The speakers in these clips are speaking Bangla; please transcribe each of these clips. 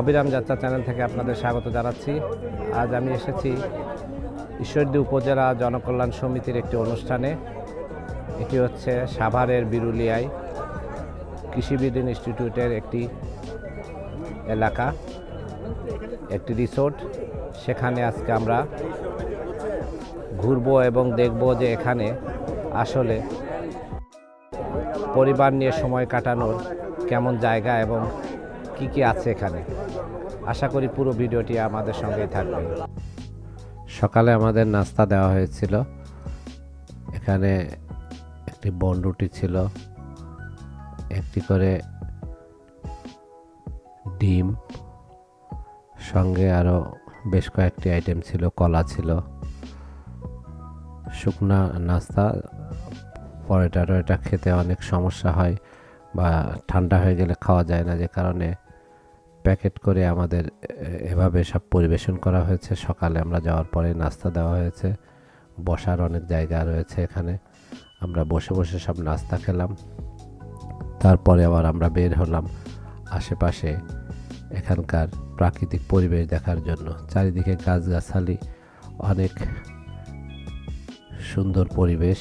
অবিরাম যাত্রা চ্যানেল থেকে আপনাদের স্বাগত জানাচ্ছি। আজ আমি এসেছি ঈশ্বরদী উপজেলা জনকল্যাণ সমিতির একটি অনুষ্ঠানে। এটি হচ্ছে সাভারের বিরুলিয়ায় কৃষিবিদ ইনস্টিটিউটের একটি এলাকা, একটি রিসোর্ট। সেখানে আজকে আমরা ঘুরবো এবং দেখব যে এখানে আসলে পরিবার নিয়ে সময় কাটানোর কেমন জায়গা এবং কি কি আছে এখানে। আশা করি পুরো ভিডিওটি আমাদের সঙ্গেই থাকবেন। সকালে আমাদের নাস্তা দেওয়া হয়েছিল। এখানে একটি বনরুটি ছিল, একটি করে ডিম, সঙ্গে আরও বেশ কয়েকটি আইটেম ছিল, কলা ছিল। শুকনা নাস্তা, পরোটা টরোটা খেতে অনেক সমস্যা হয় বা ঠান্ডা হয়ে গেলে খাওয়া যায় না, যে কারণে প্যাকেট করে আমাদের এভাবে সব পরিবেশন করা হয়েছে। সকালে আমরা যাওয়ার পরে নাস্তা দেওয়া হয়েছে। বসার অনেক জায়গা রয়েছে এখানে, আমরা বসে বসে সব নাস্তা খেলাম। তারপরে আবার আমরা বের হলাম আশেপাশে এখানকার প্রাকৃতিক পরিবেশ দেখার জন্য। চারিদিকে গাছগাছালি, অনেক সুন্দর পরিবেশ।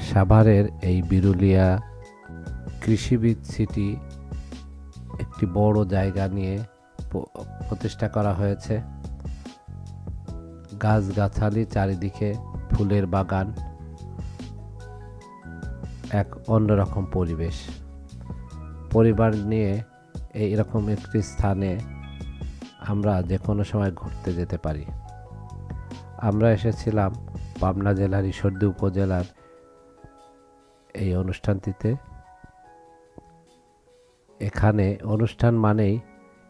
সাভারের এই বিরুলিয়া কৃষিবিদ সিটি একটি বড় জায়গা নিয়ে প্রতিষ্ঠা করা হয়েছে। গাছগাছালি, চারিদিকে ফুলের বাগান, এক অন্যরকম পরিবেশ। পরিবার নিয়ে এইরকম একটি স্থানে আমরা যে কোনো সময় ঘুরতে যেতে পারি। আমরা এসেছিলাম পাবনা জেলার ঈশ্বরদী উপজেলার এই অনুষ্ঠানটিতে। এখানে অনুষ্ঠান মানেই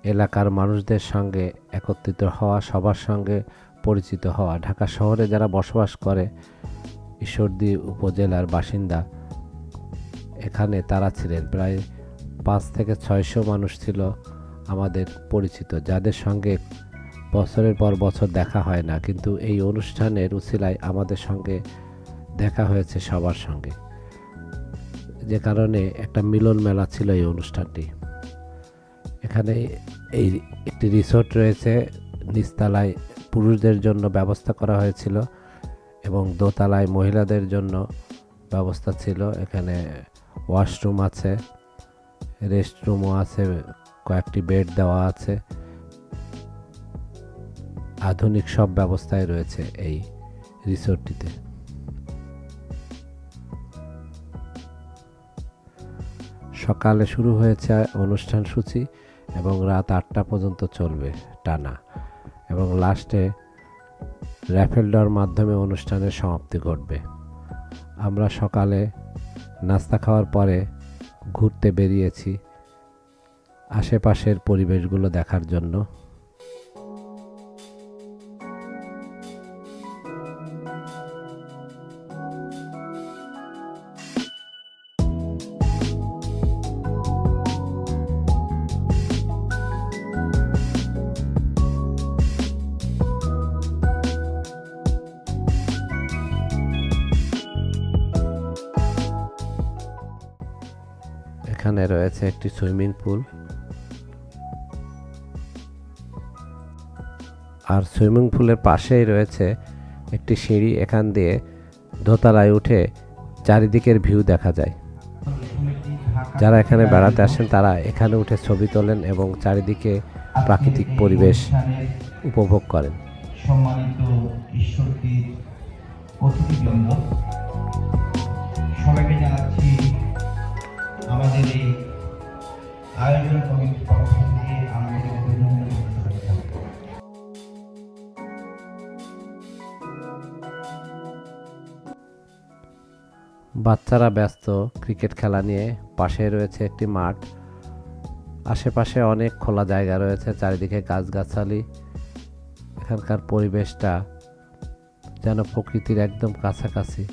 এলাকার মানুষদের সঙ্গে একত্রিত হওয়া, সবার সঙ্গে পরিচিত হওয়া। ঢাকা শহরে যারা বসবাস করে, ঈশ্বরদী উপজেলার বাসিন্দা, এখানে তারা ছিলেন প্রায় 5 থেকে 600 মানুষ ছিল আমাদের পরিচিত, যাদের সঙ্গে বছরের পর বছর দেখা হয় না, কিন্তু এই অনুষ্ঠানের উছিলায় আমাদের সঙ্গে দেখা হয়েছে সবার সঙ্গে, যে কারণে একটা মিলন মেলা ছিল এই অনুষ্ঠানটি। এখানে এই একটি রিসোর্ট রয়েছে, নিচতলায় পুরুষদের জন্য ব্যবস্থা করা হয়েছিল এবং দোতলায় মহিলাদের জন্য ব্যবস্থা ছিল। এখানে ওয়াশরুম আছে, রেস্টরুমও আছে, কয়েকটি বেড দেওয়া আছে। আধুনিক সব ব্যবস্থায় রয়েছে এই রিসোর্টটিতে। সকালে শুরু হয়েছে অনুষ্ঠান সূচি এবং রাত 8টা পর্যন্ত চলবে টানা, এবং লাস্টে র্যাফেল ড্রর মাধ্যমে অনুষ্ঠানের সমাপ্তি ঘটবে। আমরা সকালে নাস্তা খাওয়ার পরে ঘুরতে বেরিয়েছি আশেপাশের পরিবেশগুলো দেখার জন্য। এখানে রয়েছে একটি সুইমিং পুল, আর সুইমিং পুলের পাশেই রয়েছে একটি সিঁড়ি। এখান দিয়ে দোতলায় উঠে চারিদিকের ভিউ দেখা যায়। যারা এখানে বেড়াতে আসেন তারা এখানে উঠে ছবি তোলেন এবং চারিদিকে প্রাকৃতিক পরিবেশ উপভোগ করেন। সম্মানিত ঈশ্বরদীর অতিথিবৃন্দ, সবাইকে জানাচ্ছি আমাদের এই আয়োজন কমিটির পক্ষ থেকে আমাদের অভিনন্দন। বাচ্চারা ব্যস্ত ক্রিকেট খেলা নিয়ে। পাশে রয়েছে একটি মাঠ, আশেপাশে অনেক খোলা জায়গা রয়েছে, চারিদিকে গাছগাছালি। এখানকার পরিবেশটা যেন প্রকৃতির একদম কাছাকাছি।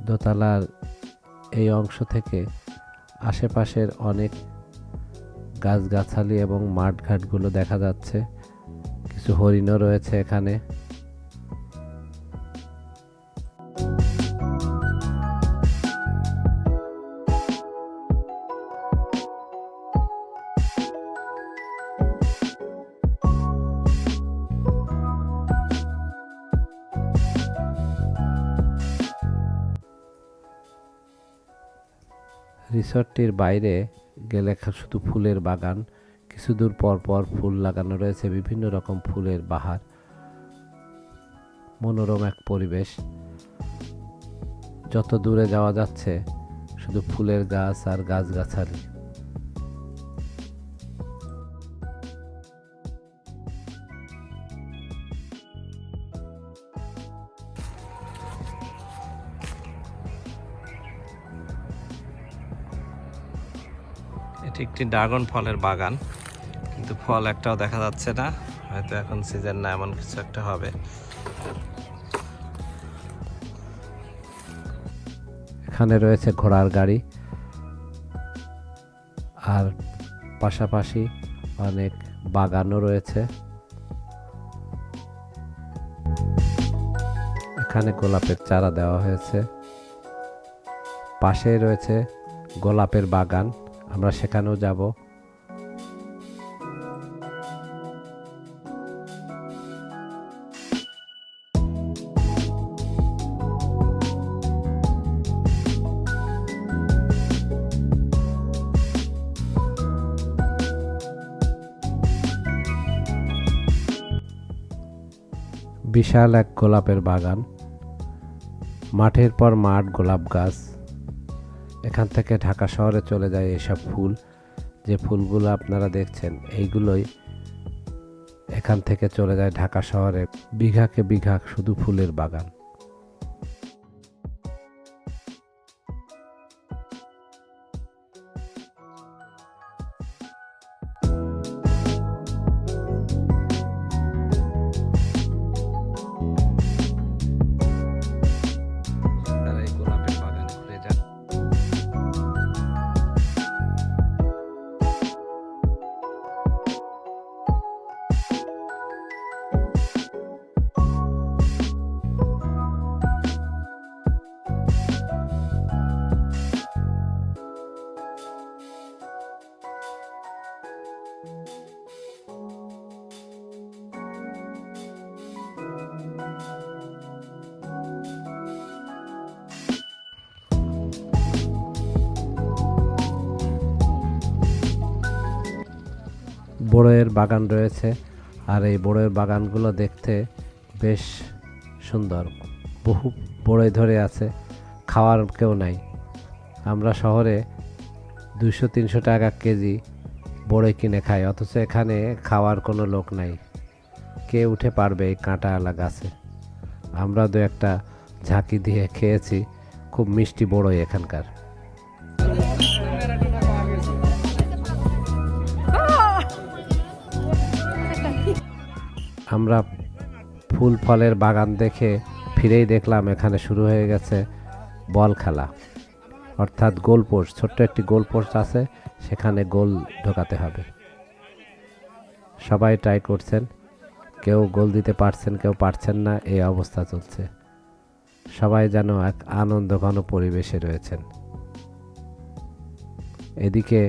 দোতলার এই অংশ থেকে আশেপাশের অনেক গাছগাছালি এবং মাঠঘাটগুলো দেখা যাচ্ছে। কিছু হরিণও রয়েছে এখানে। রিসর্টটির বাইরে গেলে শুধু ফুলের বাগান, কিছু দূর পর পর ফুল লাগানো রয়েছে, বিভিন্ন রকম ফুলের বাহার, মনোরম এক পরিবেশ। যত দূরে যাওয়া যাচ্ছে শুধু ফুলের গাছ আর গাছগাছালি। এটি একটি ড্রাগন ফলের বাগান, কিন্তু ফল একটাও দেখা যাচ্ছে না, হয়তো এখন সিজন না, এমন কিছু একটা হবে। এখানে রয়েছে ঘোড়ার গাড়ি, আর পাশাপাশি অনেক বাগানও রয়েছে। এখানে গোলাপের চারা দেওয়া হয়েছে, পাশেই রয়েছে গোলাপের বাগান, আমরা সেখানেও যাব। বিশাল এক গোলাপের বাগান, মাঠের পর মাঠ গোলাপ গাছ। এখান থেকে ঢাকা শহরে চলে যায় এসব ফুল, যে ফুলগুলো আপনারা দেখছেন এইগুলোই এখান থেকে চলে যায় ঢাকা শহরে। বিঘাকে বিঘা শুধু ফুলের বাগান। বড়ইয়ের বাগান রয়েছে, আর এই বড়ইয়ের বাগানগুলো দেখতে বেশ সুন্দর। বহু বড়ই ধরে আছে, খাওয়ার কেউ নাই। আমরা শহরে 200-300 টাকা কেজি বড়ই কিনে খাই, অথচ এখানে খাওয়ার কোনো লোক নাই। কে উঠে পারবে এই কাঁটাওয়ালা গাছে? আমরা দু একটা ঝাঁকি দিয়ে খেয়েছি, খুব মিষ্টি বড়ই এখানকার। আমরা ফুল ফলের বাগান দেখে ফিরেই দেখলাম এখানে শুরু হয়ে গেছে বল খেলা, অর্থাৎ গোল পোস্ট। ছোট্ট একটি গোল পোস্ট আছে, সেখানে গোল ঢোকাতে হবে। সবাই ট্রাই করছেন, কেউ গোল দিতে পারছেন, কেউ পারছেন না, এই অবস্থা চলছে। সবাই যেন এক আনন্দঘন পরিবেশে রয়েছেন। এদিকে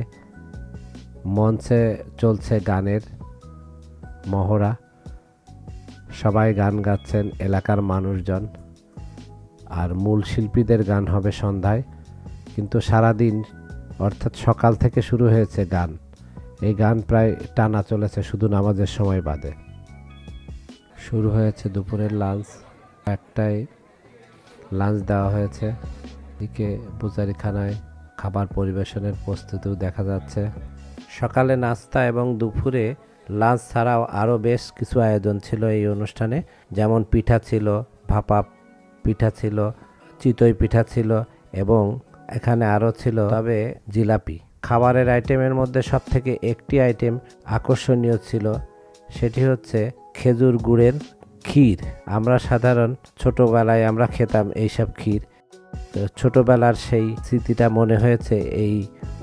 মঞ্চে চলছে গানের মহড়া, সবাই গান গাচ্ছেন, এলাকার মানুষজন। আর মূল শিল্পীদের গান হবে সন্ধ্যায়, কিন্তু সারাদিন অর্থাৎ সকাল থেকে শুরু হয়েছে গান। এই গান প্রায় টানা চলেছে, শুধু নামাজের সময় বাদে। শুরু হয়েছে দুপুরের লাঞ্চ, একটায় লাঞ্চ দেওয়া হয়েছে। এদিকে বুজারিখানায় খাবার পরিবেশনের প্রস্তুতিও দেখা যাচ্ছে। সকালে নাস্তা এবং দুপুরে লাঞ্চ ছাড়াও আরও বেশ কিছু আয়োজন ছিল এই অনুষ্ঠানে, যেমন পিঠা ছিল, ভাপা পিঠা ছিল, চিতই পিঠা ছিল, এবং এখানে আরও ছিল তবে জিলাপি। খাবারের আইটেমের মধ্যে সবথেকে একটি আইটেম আকর্ষণীয় ছিল, সেটি হচ্ছে খেজুর গুড়ের ক্ষীর। আমরা সাধারণ ছোটোবেলায় আমরা খেতাম এইসব ক্ষীর। তো ছোটবেলার সেই স্মৃতিটা মনে হয়েছে এই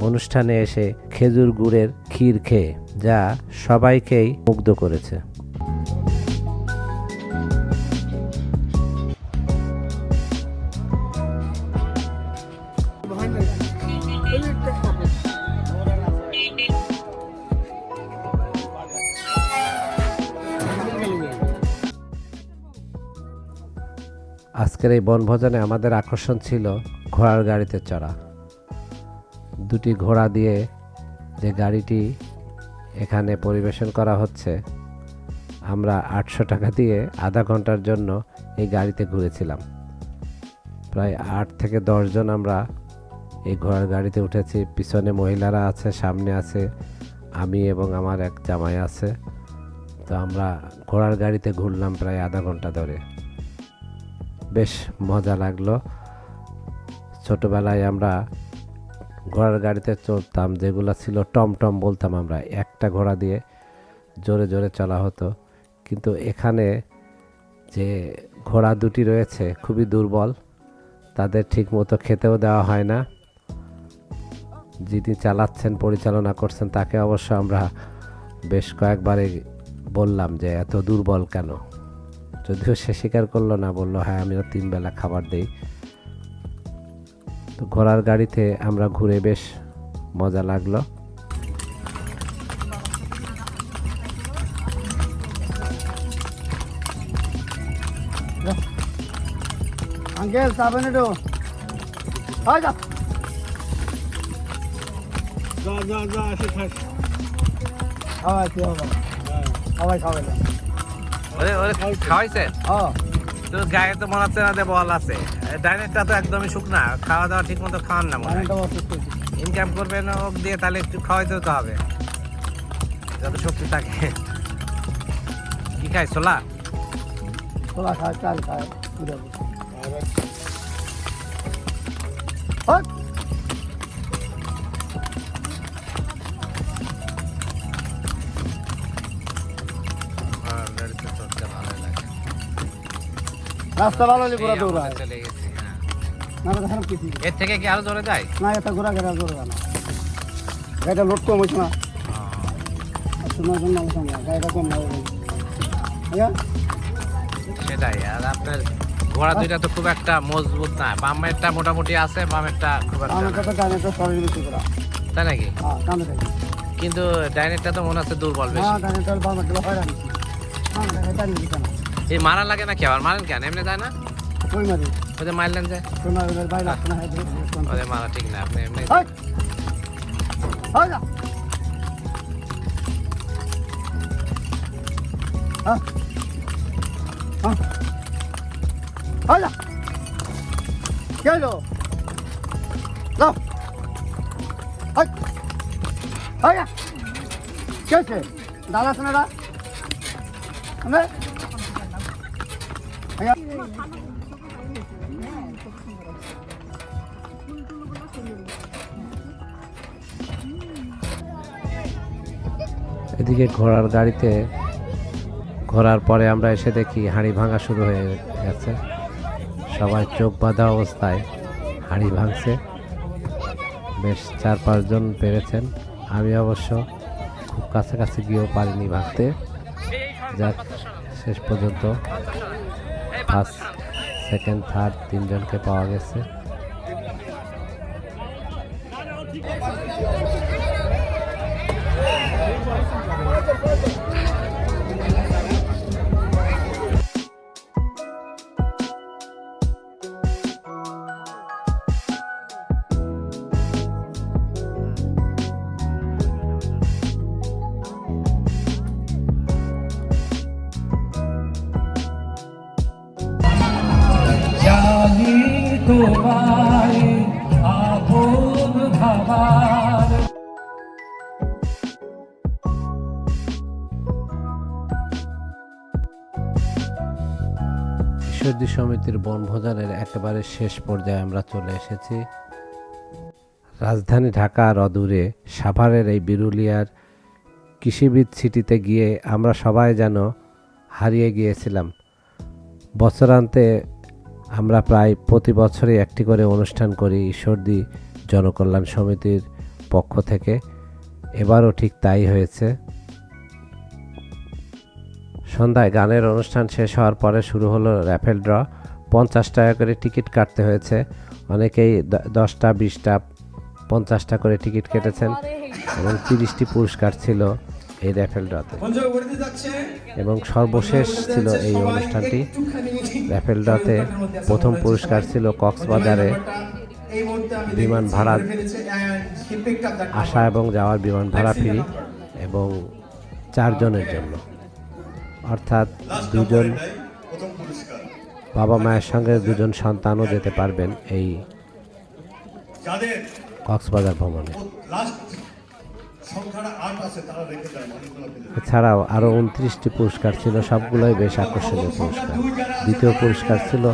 অনুষ্ঠানে এসে খেজুর গুড়ের ক্ষীর খেয়ে, যা সবাইকেই মুগ্ধ করেছে। আজকের এই বনভোজনে আমাদের আকর্ষণ ছিল ঘোড়ার গাড়িতে চড়া। দুটি ঘোড়া দিয়ে যে গাড়িটি এখানে পরিবেশন করা হচ্ছে, আমরা 800 টাকা দিয়ে আধা ঘন্টার জন্য এই গাড়িতে ঘুরেছিলাম। প্রায় 8 থেকে 10 জন আমরা এই ঘোড়ার গাড়িতে উঠেছি। পিছনে মহিলারা আছে, সামনে আছে আমি এবং আমার এক জামাই আছে। তো আমরা ঘোড়ার গাড়িতে ঘুরলাম প্রায় আধা ঘন্টা ধরে। বেশ মজা লাগলো। ছোটবেলায় আমরা ঘোড়ার গাড়িতে চড়তাম, যেগুলো ছিল টমটম বলতাম আমরা। একটা ঘোড়া দিয়ে জোরে জোরে চলা হতো, কিন্তু এখানে যে ঘোড়া দুটি রয়েছে খুবই দুর্বল, তাদের ঠিক মতো খেতেও দেওয়া হয় না। যিনি চালাচ্ছেন, পরিচালনা করছেন, তাকে অবশ্য আমরা বেশ কয়েকবারই বললাম যে এত দুর্বল কেন, যদিও সে স্বীকার করলো না, বললো হ্যাঁ আমিও 3 বেলা খাবার দেই। তো ঘোড়ার গাড়িতে আমরা ঘুরে বেশ মজা লাগলো। আঙ্কেল চাবেন একটু? হয় যা এসে খাস। খাওয়াই কি হবে? খাওয়াই খাওয়াই না। খাওয়াইছেন? হ্যাঁ তো গায়ে তো মনে হচ্ছে না যে বল আছে। ডাইনেটটা তো একদমই শুকনা, খাওয়া দাওয়া ঠিক মতো খাওয়ান না মনে হয়। অনেকটা অসুস্থ। ইনকাম করবেন ওক দিয়ে, তাহলে একটু খাওয়াইতেও তো হবে যাতে শক্তি থাকে। কি খাই, ছোলা? ছোলা খায়, চাল খায়, পুরো হয়। রাস্তা ভালো হলে ঘোরা দৌড়ায় চলে গেছি। না, তো খারাপ কিছু এর থেকে কি আরো জোরে যায়? না। এটা ঘোরা ঘেরা জোরে না, গাড়িটা লোড কম হয়েছে না। শোনার জন্য গাড়িটা কম না ভাইয়া। সেটাই। আর আপনার ঘোড়া দুইটা তো খুব একটা মজবুত না, বামেরটা মোটামুটি আছে, বামেরটা খুব একটা আমার না। কথা ডাইনেটা শরীর বেশি করা। তাই নাকি? হ্যাঁ কামে থাকি। কিন্তু ডাইনেটটা তো মনে হচ্ছে দুর্বল বেশি। হ্যাঁ ডাইনেটা বামেরটা হয় রাখছি। হ্যাঁ ডাইনে দিতে না। এই মারা লাগে না কি? আবার মারেন কেন? এমনি যায় না? কই মারি ওই যে মারলেন যে, তোমার বাইরে আসছে না। ওদের মারা ঠিক না, আপনি এমনি। হয় হয় যা। হ্যাঁ হ্যাঁ হয় যা। কে এলো? যাও হয় হয় যা। কে আছে? দাদা আছে না? দা আমরা এদিকে ঘোড়ার গাড়িতে ঘোরার পরে আমরা এসে দেখি হাঁড়ি ভাঙা শুরু হয়ে গেছে। সবাই চোখ বাঁধা অবস্থায় হাঁড়ি ভাঙছে। বেশ 4-5 জন পেরেছেন। আমি অবশ্য খুব কাছাকাছি গিয়েও পারিনি ভাঙতে। যাক, শেষ পর্যন্ত ফার্স্ট, সেকেন্ড, থার্ড 3 জনকে পাওয়া গেছে। জানি তোমায় আপন ভাবার। ঈশ্বরদী সমিতির বনভোজনের একেবারে শেষ পর্যায়ে আমরা চলে এসেছি। রাজধানী ঢাকার অদূরে সাভারের এই বিরুলিয়ার কৃষিবিদ সিটিতে গিয়ে আমরা সবাই যেন হারিয়ে গিয়েছিলাম। বছরান্তে আমরা প্রায় প্রতি বছরই একটি করে অনুষ্ঠান করি ঈশ্বরদী জনকল্যাণ সমিতির পক্ষ থেকে। এবারও ঠিক তাই হয়েছে। সন্ধ্যায় গানের অনুষ্ঠান শেষ হওয়ার পরে শুরু হলো র্যাফেল ড্র। 50 টাকা করে টিকিট কাটতে হয়েছে। অনেকেই 10টা 20টা 50টা করে টিকিট কেটেছেন এবং 30টি পুরস্কার ছিল এই র্যাফেল ড্রতে। এবং সর্বশেষ ছিল এই অনুষ্ঠানটি। র্যাফেল ড্রতে প্রথম পুরস্কার ছিল কক্সবাজারে বিমান ভাড়া আসা এবং যাওয়ার বিমান ভাড়া ফ্রি এবং 4 জনের জন্য, অর্থাৎ 2 জন বাবা মায়ের সঙ্গে 2 জন সন্তানও যেতে পারবেন এই কক্সবাজার ভ্রমণে। এছাড়াও আরও 29টি পুরস্কার ছিল, সবগুলোই বেশ আকর্ষণীয় পুরস্কার। দ্বিতীয় পুরস্কার ছিল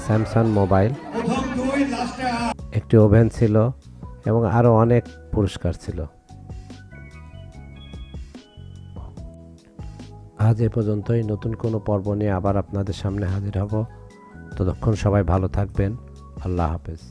স্যামসাং মোবাইল, একটি ওভেন ছিল এবং আরও অনেক পুরস্কার ছিল। আজ এ পর্যন্তই। নতুন কোনো পর্ব নিয়ে আবার আপনাদের সামনে হাজির হব। ততক্ষণ সবাই ভালো থাকবেন। আল্লাহ হাফেজ।